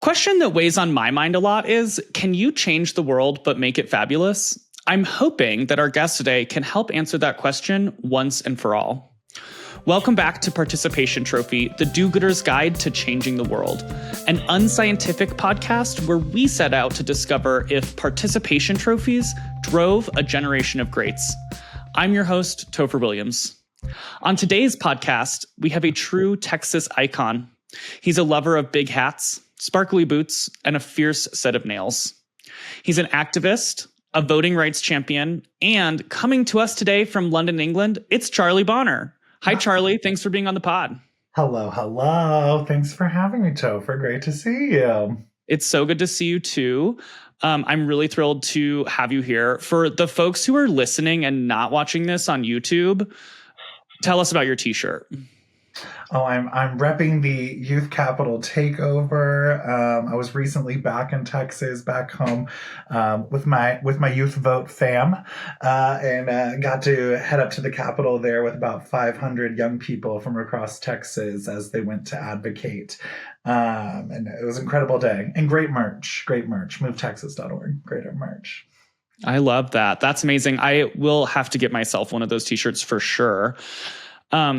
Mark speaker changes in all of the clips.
Speaker 1: Question that weighs on my mind a lot is, can you change the world but make it fabulous? I'm hoping that our guest today can help answer that question once and for all. Welcome back to Participation Trophy, the do-gooder's guide to changing the world, an unscientific podcast where we set out to discover if participation trophies drove a generation of greats. I'm your host, Topher Williams. On today's podcast, we have a true Texas icon. He's a lover of big hats, sparkly boots, and a fierce set of nails. He's an activist, a voting rights champion, and coming to us today from London, England, it's Charlie Bonner. Hi, Charlie. Thanks for being on the pod.
Speaker 2: Hello. Thanks for having me, Topher. Great to see you.
Speaker 1: It's so good to see you, too. I'm really thrilled to have you here. For the folks who are listening and not watching this on YouTube, tell us about your t-shirt.
Speaker 2: Oh, I'm repping the Youth Capital Takeover. I was recently back in Texas, back home with my Youth Vote fam, and got to head up to the Capitol there with about 500 young people from across Texas as they went to advocate. And it was an incredible day and great merch. MoveTexas.org. Great merch.
Speaker 1: I love that. That's amazing. I will have to get myself one of those t-shirts for sure.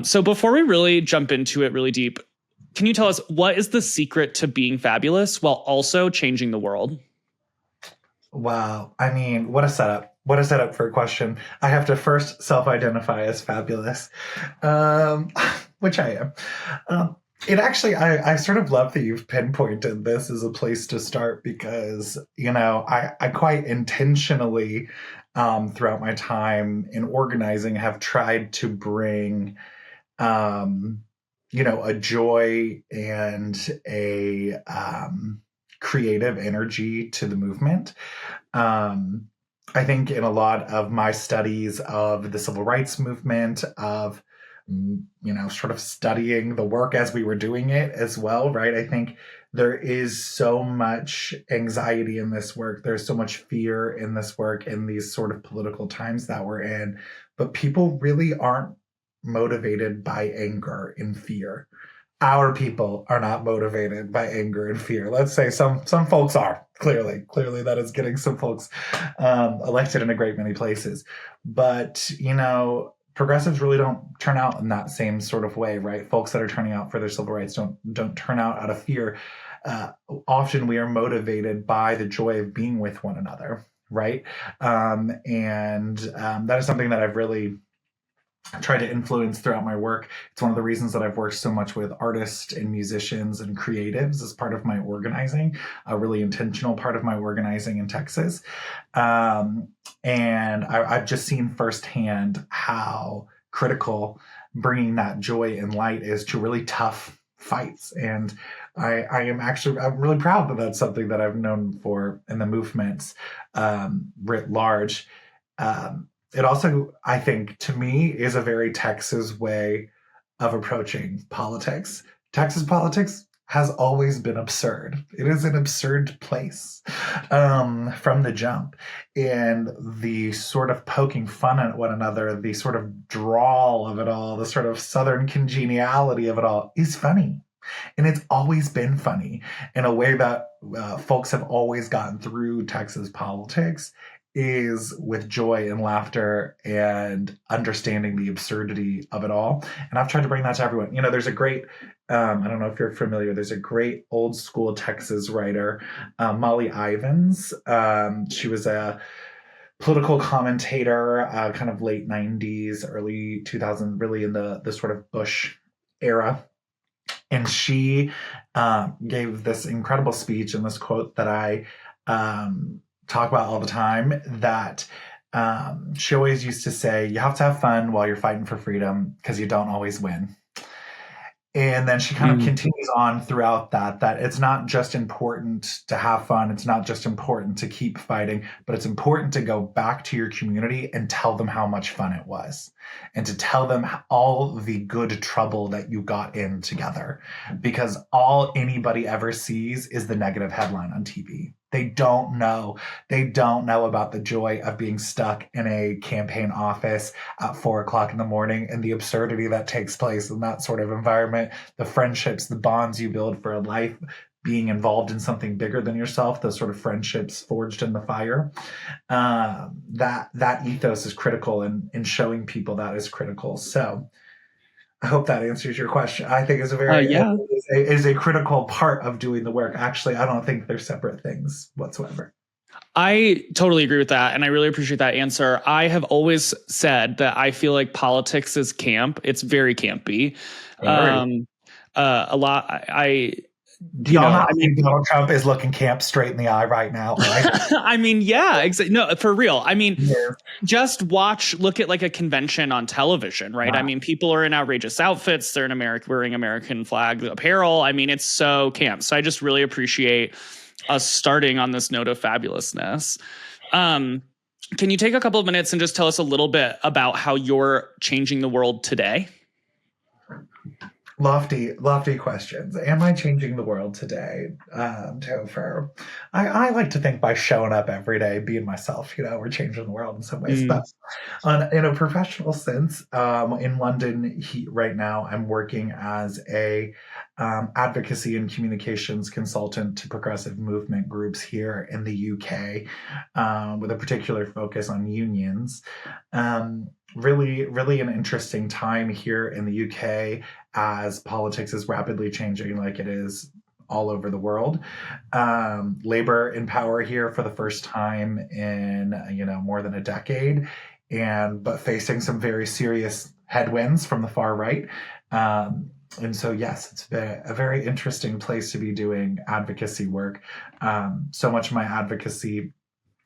Speaker 1: So before we really jump into it really deep, can you tell us what is the secret to being fabulous while also changing the world?
Speaker 2: Wow. I mean, what a setup. What a setup for a question. I have to first self-identify as fabulous, which I am. I sort of love that you've pinpointed this as a place to start because, I quite intentionally throughout my time in organizing have tried to bring, a joy and a creative energy to the movement. I think in a lot of my studies of the civil rights movement, of sort of studying the work as we were doing it as well, right? I think there is so much anxiety in this work. There's so much fear in this work in these sort of political times that we're in. But people really aren't motivated by anger and fear. Our people are not motivated by anger and fear. Let's say some folks are. Clearly that is getting some folks elected in a great many places. But, progressives really don't turn out in that same sort of way, right? Folks that are turning out for their civil rights don't turn out of fear. Often we are motivated by the joy of being with one another, right? And that is something that I've really tried to influence throughout my work. It's one of the reasons that I've worked so much with artists and musicians and creatives as part of my organizing, a really intentional part of my organizing in Texas. And I've just seen firsthand how critical bringing that joy and light is to really tough fights. And I'm really proud that that's something that I've known for in the movements writ large. It also, I think, to me, is a very Texas way of approaching politics. Texas politics has always been absurd. It is an absurd place from the jump. And the sort of poking fun at one another, the sort of drawl of it all, the sort of Southern congeniality of it all is funny. And it's always been funny in a way that folks have always gotten through Texas politics is with joy and laughter and understanding the absurdity of it all. And I've tried to bring that to everyone. There's a great, I don't know if you're familiar, there's a great old school Texas writer, Molly Ivins. She was a political commentator, kind of late 90s, early 2000s, really in the sort of Bush era. And she gave this incredible speech and this quote that I talk about all the time, that she always used to say, you have to have fun while you're fighting for freedom because you don't always win. And then she kind of continues on throughout that it's not just important to have fun. It's not just important to keep fighting, but it's important to go back to your community and tell them how much fun it was and to tell them all the good trouble that you got in together, because all anybody ever sees is the negative headline on TV. They don't know about the joy of being stuck in a campaign office at 4:00 in the morning and the absurdity that takes place in that sort of environment, the friendships, the bonds you build for a life. being involved in something bigger than yourself, those sort of friendships forged in the fire. That ethos is critical, and in showing people that is critical. So I hope that answers your question. I think
Speaker 1: Yeah.
Speaker 2: is a critical part of doing the work. Actually, I don't think they're separate things whatsoever.
Speaker 1: I totally agree with that. And I really appreciate that answer. I have always said that I feel like politics is camp. It's very campy. A lot.
Speaker 2: Do y'all not think Donald Trump is looking camp straight in the eye right now?
Speaker 1: I mean, yeah, exactly. No, for real. I mean, just look at like a convention on television, right? Wow. I mean, people are in outrageous outfits. They're wearing American flag apparel. I mean, it's so camp. So I just really appreciate us starting on this note of fabulousness. Can you take a couple of minutes and just tell us a little bit about how you're changing the world today?
Speaker 2: Lofty questions. Am I changing the world today, Topher? I like to think by showing up every day, being myself, we're changing the world in some ways. But in a professional sense, in London right now, I'm working as a advocacy and communications consultant to progressive movement groups here in the UK, with a particular focus on unions. Really an interesting time here in the UK as politics is rapidly changing like it is all over the world. Labor in power here for the first time in more than a decade, but facing some very serious headwinds from the far right. And so, yes, it's a very interesting place to be doing advocacy work. So much of my advocacy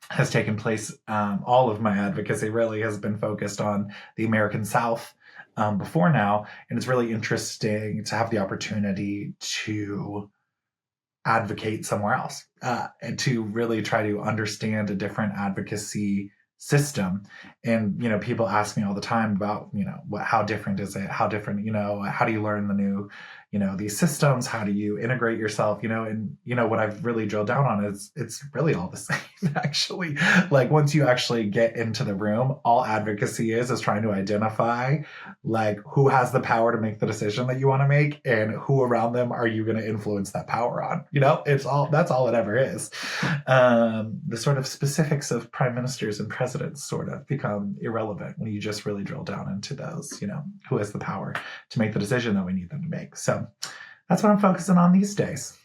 Speaker 2: has taken place, all of my advocacy really has been focused on the American South before now. And it's really interesting to have the opportunity to advocate somewhere else and to really try to understand a different advocacy system. And, people ask me all the time about, how different is it? How different, how do you learn the new, these systems? How do you integrate yourself? And, what I've really drilled down on is it's really all the same, actually. Like once you actually get into the room, all advocacy is trying to identify like who has the power to make the decision that you want to make and who around them are you going to influence that power on? That's all it ever is. The sort of specifics of prime ministers and presidents sort of become irrelevant when you just really drill down into those, who has the power to make the decision that we need them to make. So that's what I'm focusing on these days.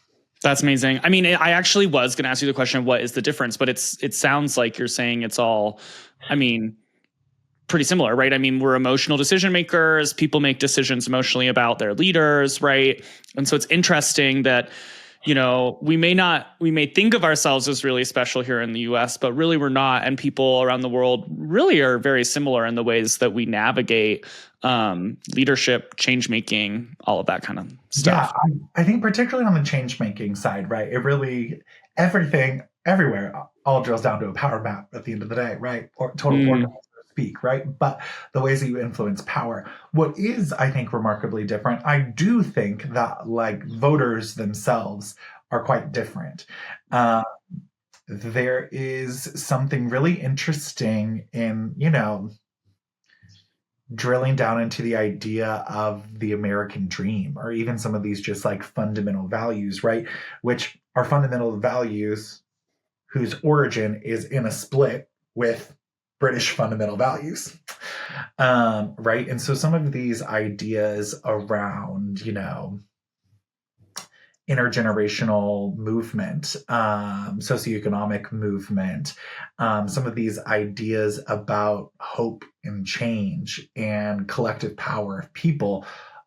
Speaker 1: That's amazing. I mean, I actually was going to ask you the question, what is the difference? But it sounds like you're saying it's all, pretty similar, right? I mean, we're emotional decision makers. People make decisions emotionally about their leaders, right? And so it's interesting that, we may think of ourselves as really special here in the US, but really we're not. And people around the world really are very similar in the ways that we navigate leadership, change making, all of that kind of stuff.
Speaker 2: Yeah, I think particularly on the change making side, right? It really, everything, everywhere, all drills down to a power map at the end of the day, right? Or total organization. Speak, right? But the ways that you influence power. What is, I think, remarkably different, I do think that like voters themselves are quite different. There is something really interesting in, drilling down into the idea of the American dream, or even some of these just like fundamental values, right? Which are fundamental values whose origin is in a split with British fundamental values, right? And so some of these ideas around, intergenerational movement, socioeconomic movement, some of these ideas about hope and change and collective power of people,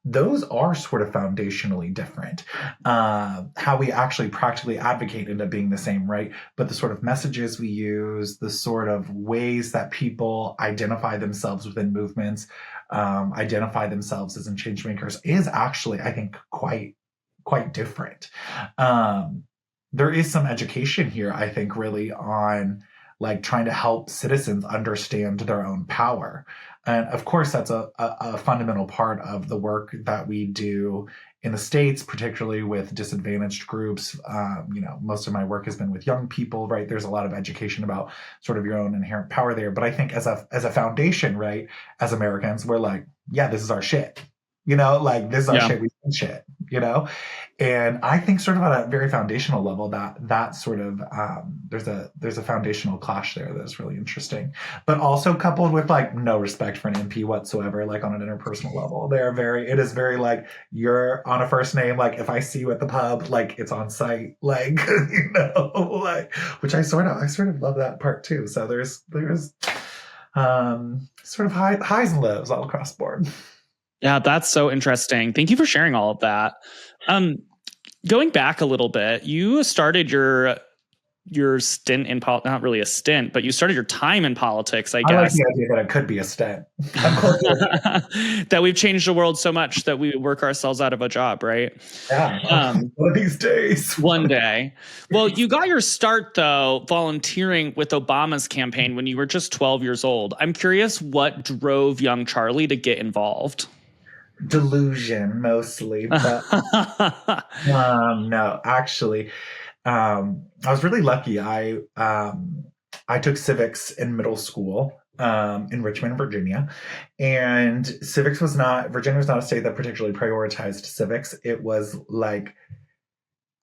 Speaker 2: those are sort of foundationally different. How we actually practically advocate end up being the same, right? But the sort of messages we use, the sort of ways that people identify themselves within movements, identify themselves as in change makers is actually, I think, quite different. There is some education here, I think, really on like trying to help citizens understand their own power. And of course, that's a fundamental part of the work that we do in the States, particularly with disadvantaged groups. Most of my work has been with young people, right? There's a lot of education about sort of your own inherent power there. But I think as a foundation, right, as Americans, we're like, yeah, this is our shit. Like this is our
Speaker 1: Yeah.
Speaker 2: shit, we do shit, And I think sort of at a very foundational level that sort of there's a foundational clash there that's really interesting, but also coupled with like no respect for an MP whatsoever, like on an interpersonal level. It is very like you're on a first name, like if I see you at the pub, like it's on site, like like which I sort of love that part too. So there's sort of highs and lows all across the board.
Speaker 1: Yeah, that's so interesting. Thank you for sharing all of that. Going back a little bit, you started your stint in not really a stint, but you started your time in politics, I guess.
Speaker 2: I like the idea that it could be a stint.
Speaker 1: That we've changed the world so much that we work ourselves out of a job, right?
Speaker 2: Yeah. One of these days.
Speaker 1: One day. Well, you got your start, though, volunteering with Obama's campaign when you were just 12 years old. I'm curious what drove young Charlie to get involved.
Speaker 2: Delusion, mostly. But no, actually, I was really lucky. I took civics in middle school in Richmond, Virginia, and Virginia was not a state that particularly prioritized civics. It was like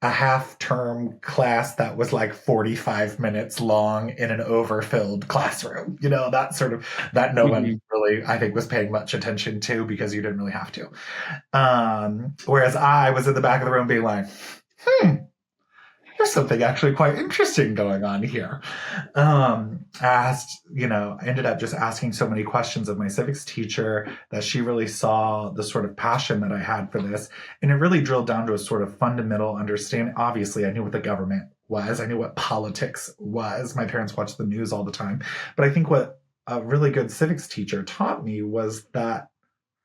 Speaker 2: a half-term class that was like 45 minutes long in an overfilled classroom, that no one really, I think, was paying much attention to because you didn't really have to. Whereas I was in the back of the room being like, there's something actually quite interesting going on here. I ended up just asking so many questions of my civics teacher that she really saw the sort of passion that I had for this. And it really drilled down to a sort of fundamental understanding. Obviously, I knew what the government was. I knew what politics was. My parents watched the news all the time. But I think what a really good civics teacher taught me was that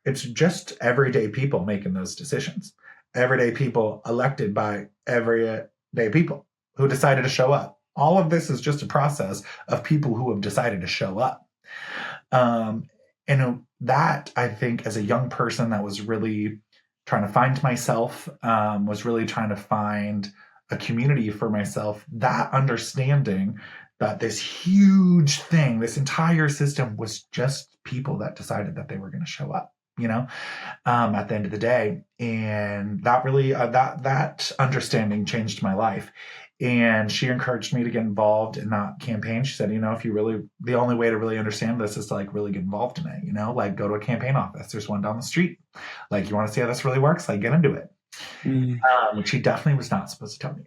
Speaker 2: it's just everyday people making those decisions. Everyday people elected by everyday people who decided to show up. All of this is just a process of people who have decided to show up. And that, I think, as a young person that was really trying to find myself, was really trying to find a community for myself, that understanding that this huge thing, this entire system was just people that decided that they were going to show up. At the end of the day. And that really, that understanding changed my life. And she encouraged me to get involved in that campaign. She said, the only way to really understand this is to like really get involved in it, like go to a campaign office. There's one down the street. Like, you want to see how this really works? Like, get into it. Which she definitely was not supposed to tell me.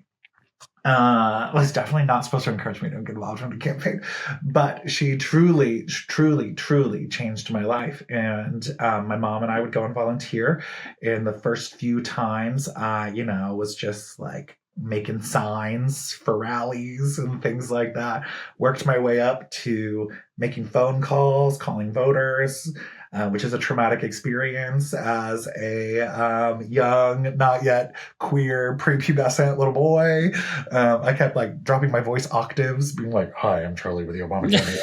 Speaker 2: Was definitely not supposed to encourage me to get involved in the campaign, but she truly, truly, truly changed my life. And my mom and I would go and volunteer. And the first few times, was just like making signs for rallies and things like that. Worked my way up to making phone calls, calling voters, which is a traumatic experience as a young, not yet queer, prepubescent little boy. I kept like dropping my voice octaves, being like, "Hi, I'm Charlie with the Obama campaign."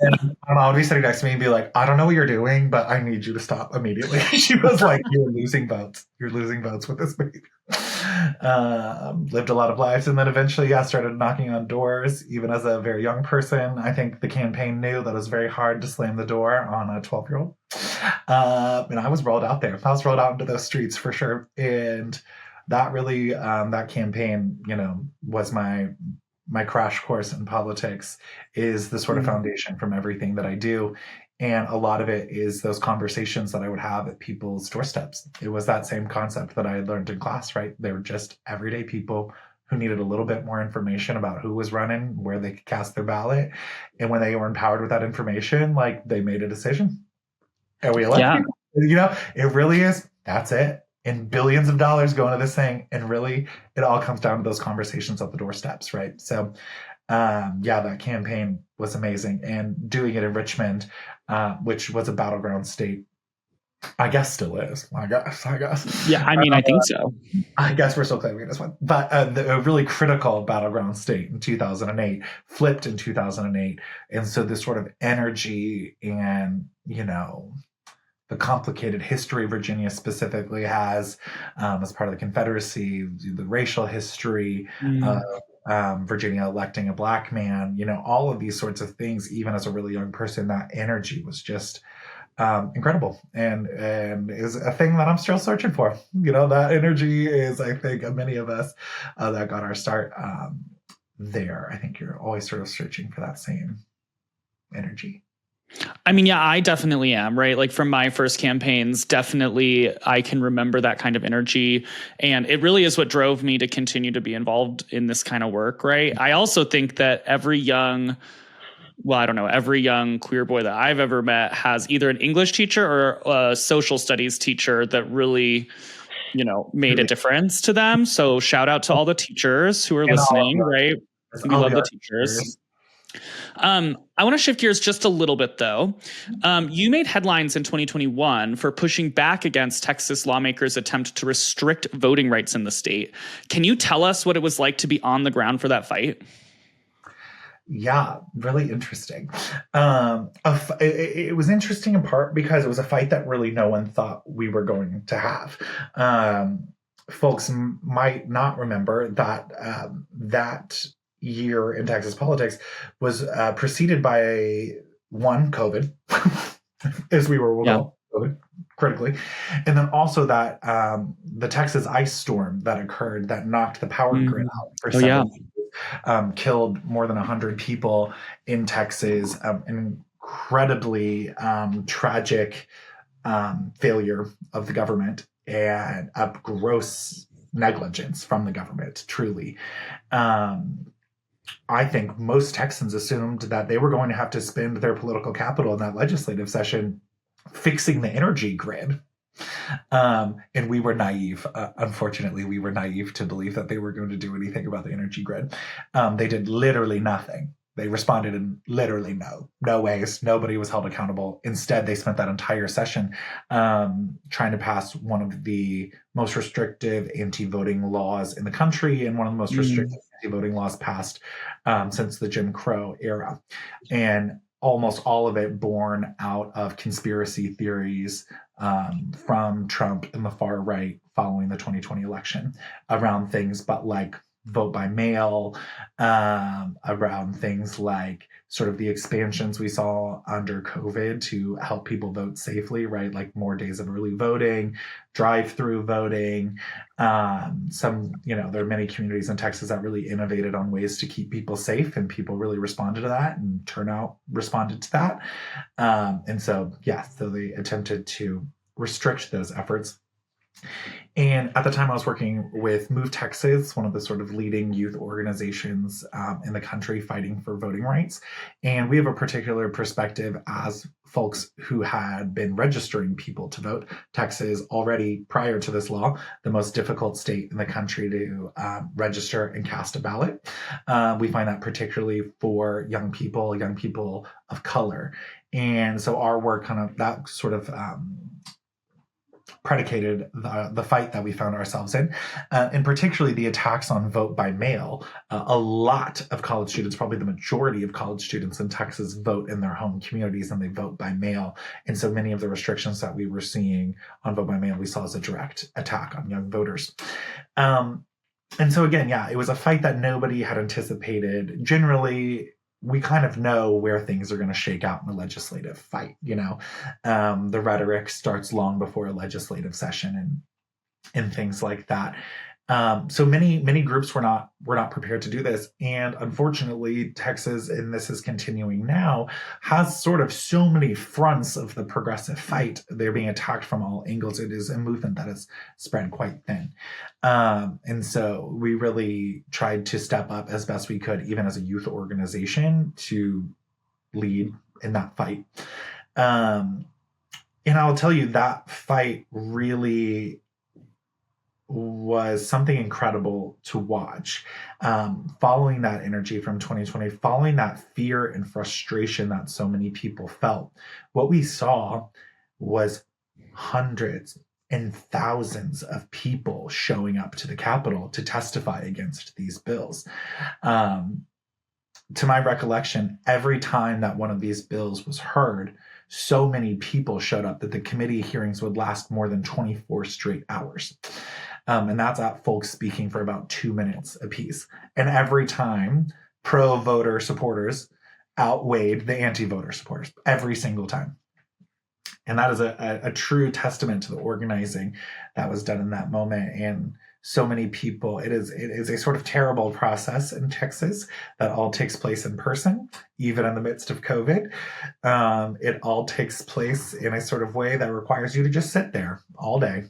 Speaker 2: And my mom would be sitting next to me and be like, "I don't know what you're doing, but I need you to stop immediately." She was like, "You're losing votes. You're losing votes with this baby." Lived a lot of lives, and then eventually, started knocking on doors. Even as a very young person, I think the campaign knew that it was very hard to slam the door on a 12-year-old. And I was rolled out there. I was rolled out into those streets for sure. And that really, that campaign, was my crash course in politics, is the sort of foundation from everything that I do. And a lot of it is those conversations that I would have at people's doorsteps. It was that same concept that I had learned in class, right? They were just everyday people who needed a little bit more information about who was running, where they could cast their ballot. And when they were empowered with that information, like, they made a decision. And we elected people. It really is, that's it. And billions of dollars go into this thing. And really, it all comes down to those conversations at the doorsteps, right? So, that campaign was amazing. And doing it in Richmond, which was a battleground state, I guess still is. I guess.
Speaker 1: Yeah, I think so.
Speaker 2: I guess we're still claiming this one. But a really critical battleground state in 2008, flipped in 2008. And so this sort of energy and, the complicated history Virginia specifically has, as part of the Confederacy, the racial history, Virginia electing a Black man, all of these sorts of things, even as a really young person, that energy was just incredible, and is a thing that I'm still searching for. That energy is, I think, of many of us that got our start there. I think you're always sort of searching for that same energy.
Speaker 1: I mean, yeah, I definitely am, right? Like from my first campaigns, definitely I can remember that kind of energy. And it really is what drove me to continue to be involved in this kind of work, right? I also think that every young queer boy that I've ever met has either an English teacher or a social studies teacher that really, made a difference to them. So shout out to all the teachers who are listening, right? We love the teachers. I want to shift gears just a little bit, though. You made headlines in 2021 for pushing back against Texas lawmakers' attempt to restrict voting rights in the state. Can you tell us what it was like to be on the ground for that fight?
Speaker 2: Yeah, really interesting. It was interesting in part because it was a fight that really no one thought we were going to have. Folks might not remember that that year in Texas politics was preceded by COVID, as we were called COVID critically, and then also that the Texas ice storm that occurred that knocked the power grid out for several years. Killed more than 100 people in Texas. An incredibly tragic failure of the government and a gross negligence from the government, truly. I think most Texans assumed that they were going to have to spend their political capital in that legislative session fixing the energy grid. And we were naive. Unfortunately, we were naive to believe that they were going to do anything about the energy grid. They did literally nothing. They responded in literally no ways. Nobody was held accountable. Instead, they spent that entire session trying to pass one of the most restrictive anti-voting laws in the country and one of the most restrictive anti-voting laws passed since the Jim Crow era. And almost all of it born out of conspiracy theories from Trump and the far right following the 2020 election around things but like vote by mail, around things like sort of the expansions we saw under COVID to help people vote safely, right? Like more days of early voting, drive-through voting. There are many communities in Texas that really innovated on ways to keep people safe, and people really responded to that, and turnout responded to that. So they attempted to restrict those efforts. And at the time I was working with Move Texas, one of the sort of leading youth organizations in the country fighting for voting rights. And we have a particular perspective as folks who had been registering people to vote. Texas, already prior to this law, the most difficult state in the country to register and cast a ballot. We find that particularly for young people of color. And so our work kind of that sort of predicated the fight that we found ourselves in, and particularly the attacks on vote by mail. A lot of college students, probably the majority of college students in Texas, vote in their home communities and they vote by mail. And so many of the restrictions that we were seeing on vote by mail, we saw as a direct attack on young voters. And so again, it was a fight that nobody had anticipated. Generally, we kind of know where things are going to shake out in a legislative fight. The rhetoric starts long before a legislative session and things like that. So many groups were not prepared to do this. And unfortunately, Texas, and this is continuing now, has sort of so many fronts of the progressive fight. They're being attacked from all angles. It is a movement that is spread quite thin. And so we really tried to step up as best we could, even as a youth organization, to lead in that fight. And I'll tell you, that fight really was something incredible to watch. Following that energy from 2020, following that fear and frustration that so many people felt, what we saw was hundreds and thousands of people showing up to the Capitol to testify against these bills. To my recollection, every time that one of these bills was heard, so many people showed up that the committee hearings would last more than 24 straight hours. And that's at folks speaking for about 2 minutes apiece. And every time, pro-voter supporters outweighed the anti-voter supporters, every single time. And that is a true testament to the organizing that was done in that moment. And so many people, it is a sort of terrible process in Texas that all takes place in person, even in the midst of COVID. It all takes place in a sort of way that requires you to just sit there all day.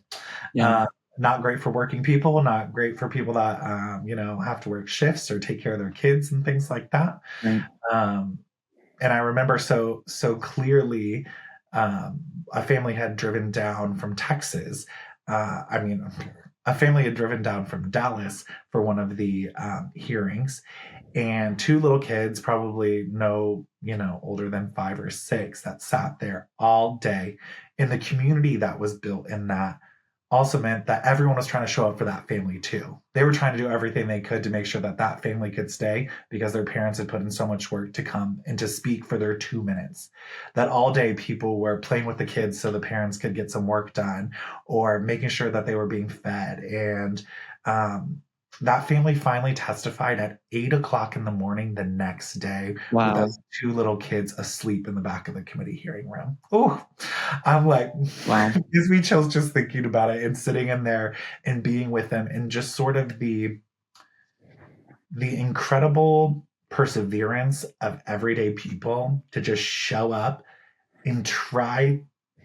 Speaker 1: Yeah.
Speaker 2: Not great for working people, not great for people that have to work shifts or take care of their kids and things like that.
Speaker 1: Right.
Speaker 2: And I remember so clearly, a family had driven down from Texas. A family had driven down from Dallas for one of the hearings, and two little kids, probably older than 5 or 6, that sat there all day. And the community that was built in that also meant that everyone was trying to show up for that family too. They were trying to do everything they could to make sure that that family could stay because their parents had put in so much work to come and to speak for their 2 minutes. That all day people were playing with the kids so the parents could get some work done, or making sure that they were being fed. And that family finally testified at 8 o'clock in the morning the next day.
Speaker 1: Wow.
Speaker 2: With those 2 little kids asleep in the back of the committee hearing room. Oh, I'm like,
Speaker 1: wow.
Speaker 2: Gives me chills just thinking about it, and sitting in there and being with them, and just sort of the incredible perseverance of everyday people to just show up and try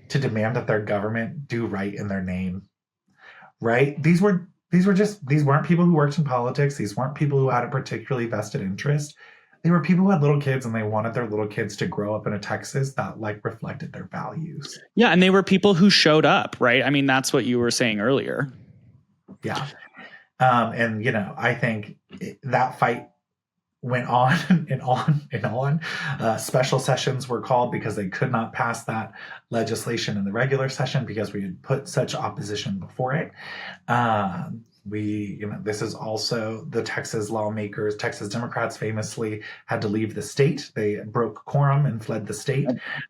Speaker 2: to demand that their government do right in their name. Right? These weren't people who worked in politics. These weren't people who had a particularly vested interest. They were people who had little kids, and they wanted their little kids to grow up in a Texas that reflected their values.
Speaker 1: Yeah. And they were people who showed up, right? I mean, that's what you were saying earlier.
Speaker 2: Yeah. And, I think that fight went on and on and on. Special sessions were called because they could not pass that legislation in the regular session because we had put such opposition before it. This is also the Texas lawmakers. Texas Democrats famously had to leave the state. They broke quorum and fled the state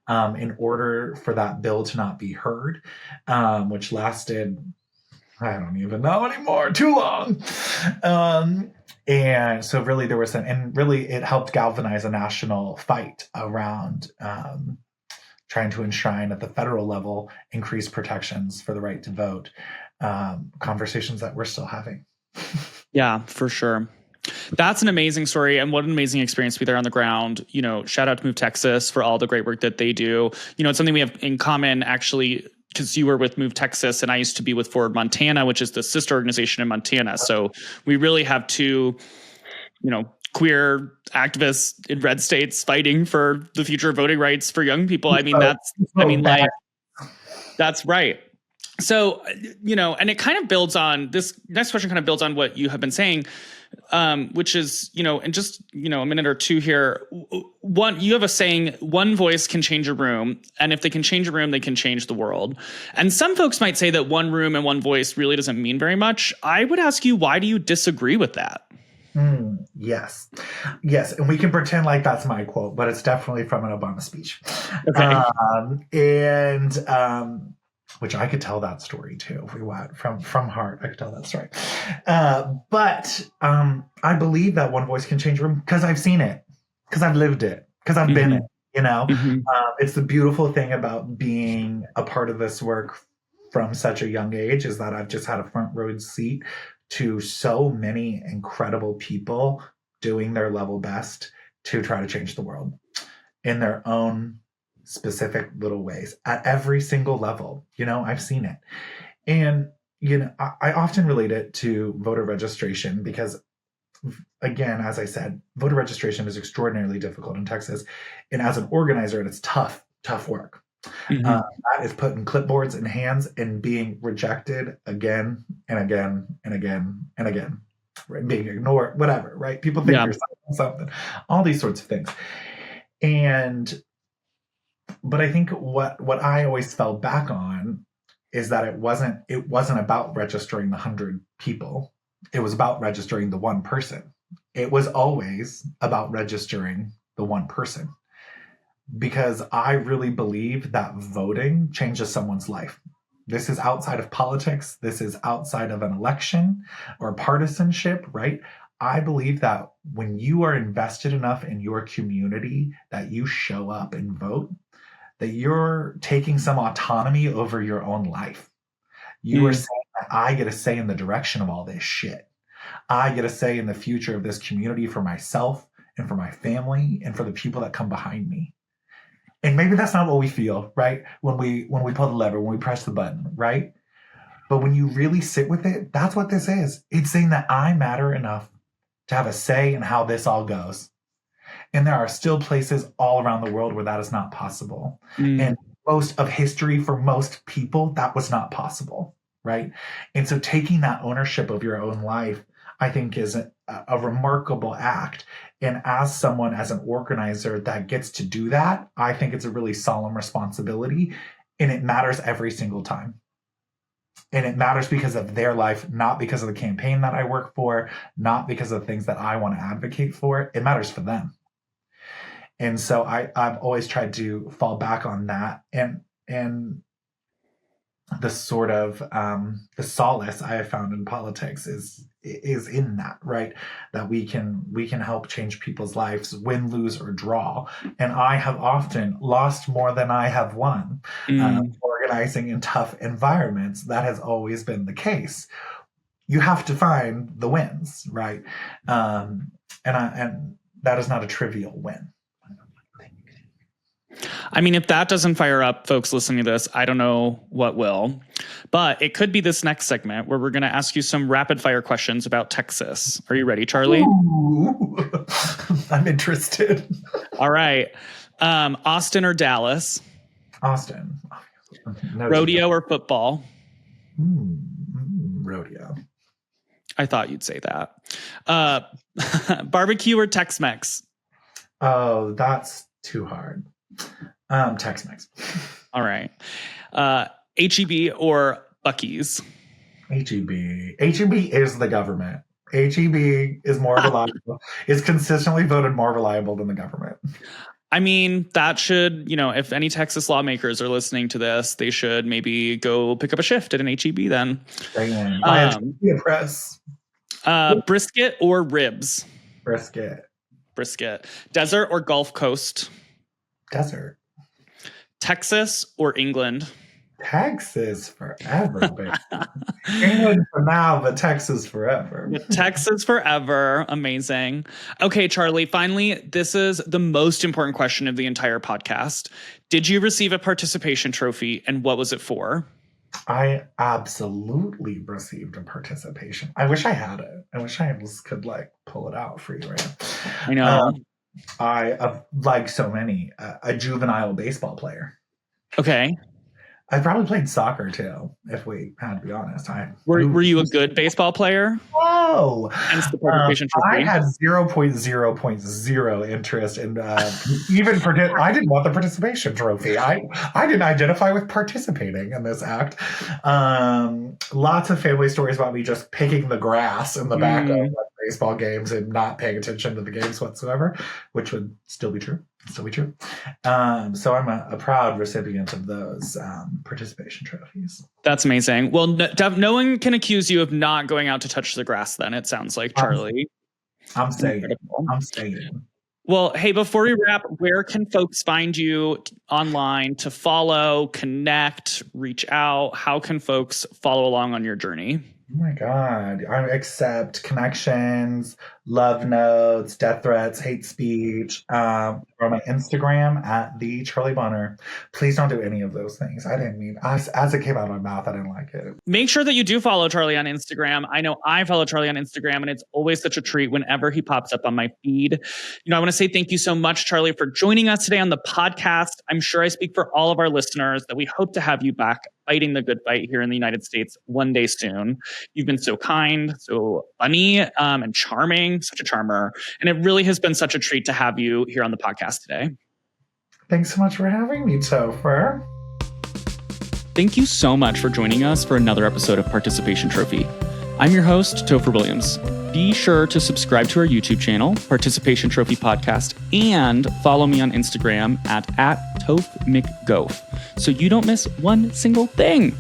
Speaker 2: in order for that bill to not be heard, which lasted, I don't even know anymore, too long. And so really there was it helped galvanize a national fight around trying to enshrine at the federal level increased protections for the right to vote. Conversations that we're still having.
Speaker 1: Yeah, for sure. That's an amazing story, and what an amazing experience to be there on the ground. Shout out to Move Texas for all the great work that they do. It's something we have in common, actually, because you were with Move Texas and I used to be with Forward Montana, which is the sister organization in Montana. So we really have two, queer activists in red states fighting for the future of voting rights for young people. I mean, that's right. So, and it kind of builds on this next question, kind of builds on what you have been saying, which is, in just, a minute or two here, you have a saying, one voice can change a room. And if they can change a room, they can change the world. And some folks might say that one room and one voice really doesn't mean very much. I would ask you, why do you disagree with that?
Speaker 2: Yes. And we can pretend like that's my quote, but it's definitely from an Obama speech.
Speaker 1: Okay.
Speaker 2: Which I could tell that story too if we want. From heart, I could tell that story. But I believe that one voice can change a room because I've seen it, because I've lived it, because I've been it. It's the beautiful thing about being a part of this work from such a young age is that I've just had a front row seat to so many incredible people doing their level best to try to change the world in their own specific little ways at every single level. I've seen it. And, I often relate it to voter registration because, again, as I said, voter registration is extraordinarily difficult in Texas. And as an organizer, it's tough work. That is putting clipboards in hands and being rejected again and again and again and again, right? Being ignored, whatever, right? People think you're something, all these sorts of things. But I think what I always fell back on is that it wasn't about registering the 100 people. It was about registering the one person. It was always about registering the one person. Because I really believe that voting changes someone's life. This is outside of politics. This is outside of an election or partisanship, right? I believe that when you are invested enough in your community that you show up and vote, that you're taking some autonomy over your own life. You are saying that I get a say in the direction of all this shit. I get a say in the future of this community for myself and for my family and for the people that come behind me. And maybe that's not what we feel, right? When we pull the lever, when we press the button, right? But when you really sit with it, that's what this is. It's saying that I matter enough to have a say in how this all goes. And there are still places all around the world where that is not possible. And most of history, for most people, that was not possible, right? And so taking that ownership of your own life, I think, is a remarkable act. And as someone, as an organizer that gets to do that, I think it's a really solemn responsibility. And it matters every single time. And it matters because of their life, not because of the campaign that I work for, not because of the things that I want to advocate for. It matters for them. And so I've always tried to fall back on that. And the sort of the solace I have found in politics is in that, right? That we can help change people's lives, win, lose, or draw. And I have often lost more than I have won. Organizing in tough environments, that has always been the case. You have to find the wins, right? And that is not a trivial win.
Speaker 1: I mean, if that doesn't fire up folks listening to this, I don't know what will. But it could be this next segment where we're going to ask you some rapid fire questions about Texas. Are you ready, Charlie?
Speaker 2: Ooh, I'm interested.
Speaker 1: All right. Austin or Dallas?
Speaker 2: Austin. No,
Speaker 1: rodeo or football?
Speaker 2: Rodeo.
Speaker 1: I thought you'd say that. Barbecue or Tex-Mex?
Speaker 2: Oh, that's too hard. Tex-Mex.
Speaker 1: All right. HEB or Buc-ee's?
Speaker 2: HEB. HEB is the government. HEB is more reliable. Is consistently voted more reliable than the government.
Speaker 1: I mean, that should, if any Texas lawmakers are listening to this, they should maybe go pick up a shift at an HEB then.
Speaker 2: Press.
Speaker 1: Brisket or ribs?
Speaker 2: Brisket.
Speaker 1: Desert or Gulf Coast?
Speaker 2: Desert.
Speaker 1: Texas or England?
Speaker 2: Texas forever, baby. England for now, but Texas forever.
Speaker 1: Texas forever. Amazing. Okay, Charlie, finally, this is the most important question of the entire podcast. Did you receive a participation trophy, and what was it for?
Speaker 2: I absolutely received a participation. I wish I had it. I wish I could pull it out for you right now.
Speaker 1: I know.
Speaker 2: I, like so many, a juvenile baseball player.
Speaker 1: Okay.
Speaker 2: I probably played soccer too, if we had to be honest.
Speaker 1: Were you a good baseball player?
Speaker 2: Whoa!
Speaker 1: Hence the participation trophy.
Speaker 2: I had 0.0.0 interest in even I didn't want the participation trophy. I didn't identify with participating in this act. Lots of family stories about me just picking the grass in the back of baseball games and not paying attention to the games whatsoever, which would still be true. So I'm a proud recipient of those participation trophies.
Speaker 1: That's amazing. Well, no one can accuse you of not going out to touch the grass then, it sounds like, Charlie.
Speaker 2: I'm staying.
Speaker 1: Well, hey, before we wrap, where can folks find you online to follow, connect, reach out? How can folks follow along on your journey?
Speaker 2: Oh my God. I accept connections, love notes, death threats, hate speech, or my Instagram at the Charlie Bonner. Please don't do any of those things. I didn't mean, as it came out of my mouth, I didn't like it.
Speaker 1: Make sure that you do follow Charlie on Instagram. I know I follow Charlie on Instagram, and it's always such a treat whenever he pops up on my feed. I want to say thank you so much, Charlie, for joining us today on the podcast. I'm sure I speak for all of our listeners that we hope to have you back fighting the good fight here in the United States one day soon. You've been so kind, so funny, and charming, such a charmer. And it really has been such a treat to have you here on the podcast today.
Speaker 2: Thanks so much for having me, Topher.
Speaker 1: Thank you so much for joining us for another episode of Participation Trophy. I'm your host, Topher Williams. Be sure to subscribe to our YouTube channel, Participation Trophy Podcast, and follow me on Instagram at @TophMcGof, so you don't miss one single thing.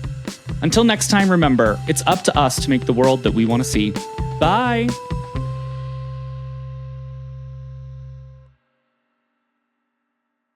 Speaker 1: Until next time, remember, it's up to us to make the world that we want to see. Bye.